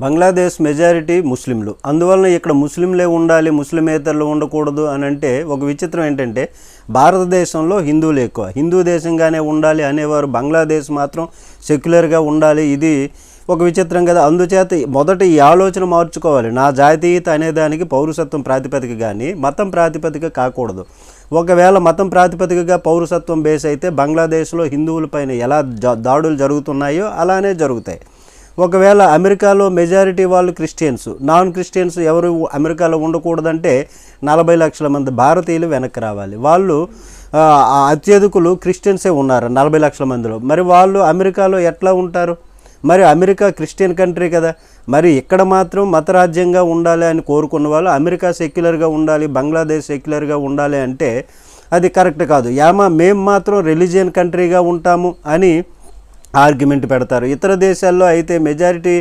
Bangladesh majority ముస్లింలు, అందువలన ఇక్కడ ముస్లింలే ఉండాలి, ముస్లిమేతరులు ఉండకూడదు అని అంటే ఒక విచిత్రం ఏంటంటే భారతదేశంలో హిందువులు ఎక్కువ, హిందూ దేశంగానే ఉండాలి అనేవారు, బంగ్లాదేశ్ మాత్రం సెక్యులర్గా ఉండాలి. ఇది ఒక విచిత్రం కదా. అందుచేత మొదట ఈ ఆలోచన మార్చుకోవాలి. నా జాతీయత అనేదానికి పౌరసత్వం ప్రాతిపదిక కానీ మతం ప్రాతిపదిక కాకూడదు. ఒకవేళ మతం ప్రాతిపదికగా పౌరసత్వం బేస్ అయితే బంగ్లాదేశ్లో హిందువులపైన ఎలా దాడులు జరుగుతున్నాయో అలానే జరుగుతాయి. ఒకవేళ అమెరికాలో మెజారిటీ వాళ్ళు క్రిస్టియన్స్, నాన్ క్రిస్టియన్స్ ఎవరు అమెరికాలో ఉండకూడదంటే 40 లక్షల మంది భారతీయులు వెనక్కి రావాలి. వాళ్ళు అత్యధికులు క్రిస్టియన్సే ఉన్నారు 40 లక్షల మందిలో. మరి వాళ్ళు అమెరికాలో ఎట్లా ఉంటారు? మరి అమెరికా క్రిస్టియన్ కంట్రీ కదా. మరి ఇక్కడ మాత్రం మతరాజ్యంగా ఉండాలి అని కోరుకున్న వాళ్ళు అమెరికా సెక్యులర్గా ఉండాలి, బంగ్లాదేశ్ సెక్యులర్గా ఉండాలి అంటే అది కరెక్ట్ కాదు. మేము మాత్రం రిలీజియన్ కంట్రీగా ఉంటాము అని ఆర్గ్యుమెంట్ పెడతారు. ఇతర దేశాల్లో అయితే మెజారిటీ